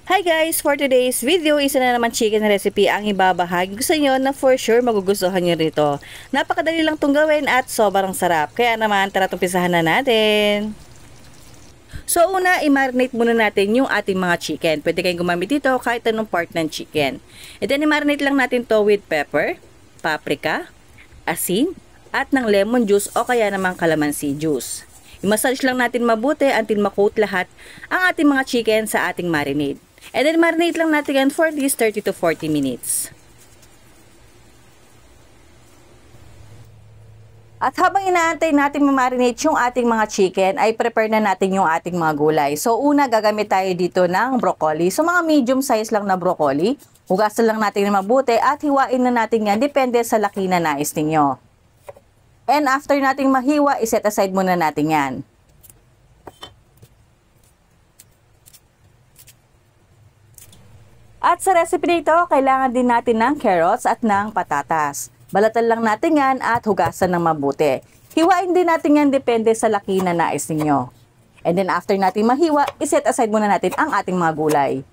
Hi guys! For today's video, isa na naman chicken recipe ang ibabahagi ko sa inyo na for sure magugustuhan nyo rito. Napakadali lang itong gawin at sobrang sarap. Kaya naman, tara tumpisahan na natin. So una, i-marinate muna natin yung ating mga chicken. Pwede kayong gumamit dito kahit anong part ng chicken. And then i-marinate lang natin to with pepper, paprika, asin, at ng lemon juice o kaya namang calamansi juice. I-massage lang natin mabuti until ma-coat lahat ang ating mga chicken sa ating marinade. And then marinate lang natin yan for at least 30 to 40 minutes. At habang inaantay natin ma-marinate yung ating mga chicken, ay prepare na natin yung ating mga gulay. So una, gagamit tayo dito ng broccoli. So mga medium size lang na broccoli. Hugasan lang natin na mabuti at hiwain na natin yan depende sa laki na nais ninyo. And after nating mahiwa, iset aside muna natin yan. At sa recipe nito, kailangan din natin ng carrots at ng patatas. Balatan lang natin yan at hugasan ng mabuti. Hiwain din natin yan depende sa laki na nais ninyo. And then after natin mahiwa, iset aside muna natin ang ating mga gulay.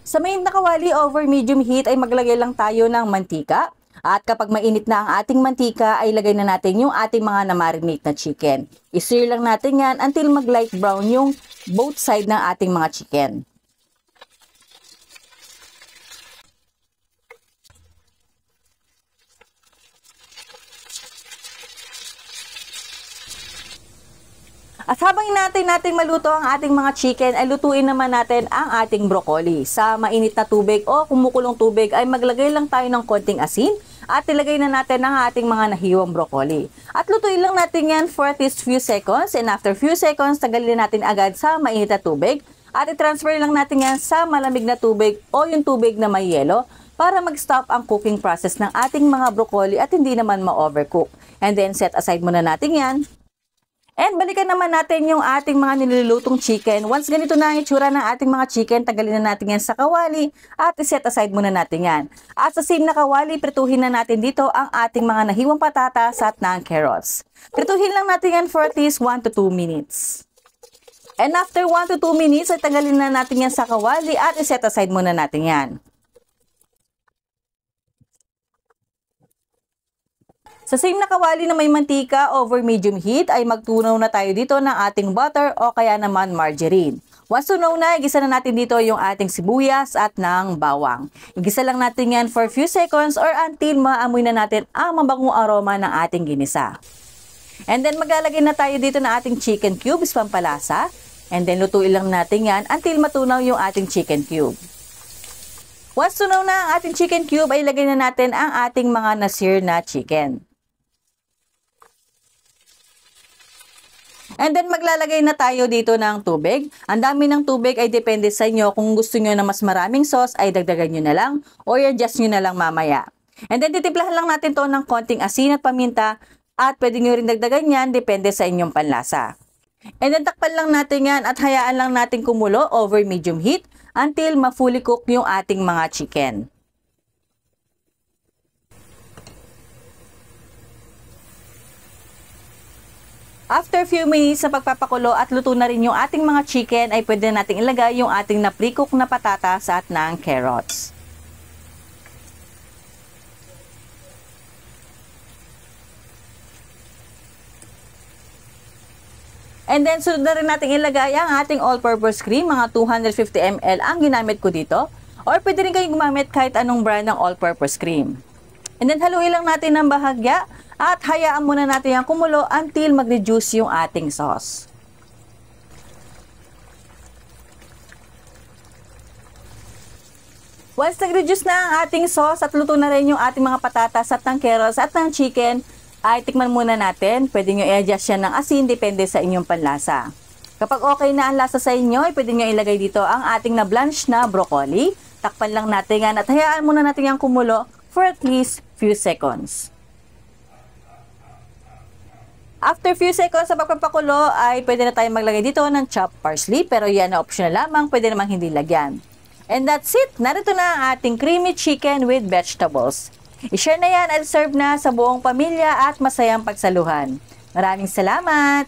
Sa mainit na kawali over medium heat ay maglagay lang tayo ng mantika. At kapag mainit na ang ating mantika, ay lagay na natin yung ating mga na-marinate na chicken. I-sear lang natin yan until mag-light brown yung both side ng ating mga chicken. At habang inaantay natin maluto ang ating mga chicken, ay lutuin naman natin ang ating broccoli. Sa mainit na tubig o kumukulong tubig ay maglagay lang tayo ng konting asin at ilagay na natin ang ating mga nahiwang broccoli. At lutuin lang natin yan for at least few seconds, and after few seconds, tagalin natin agad sa mainit na tubig at i-transfer lang natin yan sa malamig na tubig o yung tubig na may yelo para mag-stop ang cooking process ng ating mga broccoli at hindi naman ma-overcook. And then set aside muna natin yan. And balikan naman natin yung ating mga nilulutong chicken. Once ganito na ang itsura ng ating mga chicken, tanggalin na natin yan sa kawali at iset aside muna natin yan. At sa same na kawali, prituhin na natin dito ang ating mga nahiwang patatas at ng carrots. Prituhin lang natin yan for at least 1 to 2 minutes. And after 1 to 2 minutes, ay tanggalin na natin yan sa kawali at iset aside muna natin yan. Sa same na kawali na may mantika over medium heat ay magtunaw na tayo dito ng ating butter o kaya naman margarine. Once tunaw na, igisa na natin dito yung ating sibuyas at ng bawang. Igisa lang natin yan for few seconds or until maamoy na natin ang mabangong aroma ng ating ginisa. And then maglalagay na tayo dito ng ating chicken cubes pampalasa. And then lutuin lang natin yan until matunaw yung ating chicken cube. Once tunaw na ang ating chicken cube ay ilagay na natin ang ating mga na-sear na chicken. And then maglalagay na tayo dito ng tubig. Ang dami ng tubig ay depende sa inyo. Kung gusto nyo na mas maraming sauce ay dagdagan nyo na lang or i-adjust nyo na lang mamaya. And then titimplahan lang natin to ng konting asin at paminta at pwede nyo rin dagdagan yan depende sa inyong panlasa. And then takpan lang natin yan at hayaan lang natin kumulo over medium heat until ma-fully cook yung ating mga chicken. After few minutes sa pagpapakulo at luto na rin yung ating mga chicken, ay pwede natin ilagay yung ating na-pre-cook na patatas at ng carrots. And then sunod na rin natin ilagay ang ating all-purpose cream, mga 250 ml ang ginamit ko dito. Or pwede rin kayong gumamit kahit anong brand ng all-purpose cream. And then haluin lang natin ng bahagya at hayaan muna natin yung kumulo until mag-reduce yung ating sauce. Once nag-reduce na ang ating sauce at luto na rin yung ating mga patatas at ng carrots at ng chicken, ay tikman muna natin. Pwede nyo i-adjust yan ng asin, depende sa inyong panlasa. Kapag okay na ang lasa sa inyo, ay pwede nyo ilagay dito ang ating na-blanch na broccoli. Takpan lang natin yan at hayaan muna natin yung kumulo for at least few seconds. After few seconds sa pagpapakulo ay pwede na tayong maglagay dito ng chopped parsley, pero yan na optional lamang, pwede namang hindi lagyan. And that's it! Narito na ang ating creamy chicken with vegetables. I-share na yan at serve na sa buong pamilya at masayang pagsaluhan. Maraming salamat!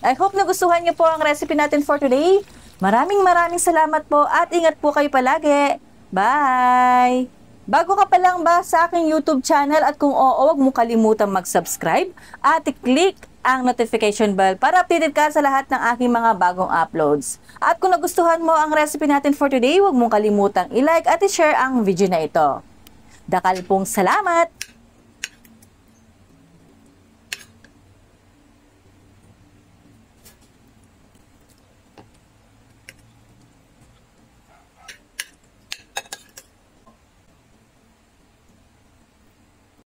I hope nagustuhan niyo po ang recipe natin for today. Maraming salamat po at ingat po kayo palagi. Bye! Bago ka pa lang ba sa aking YouTube channel at kung oo, huwag mo kalimutang mag-subscribe at i-click ang notification bell para updated ka sa lahat ng aking mga bagong uploads. At kung nagustuhan mo ang recipe natin for today, huwag mong kalimutang i-like at i-share ang video na ito. Dakal pong salamat!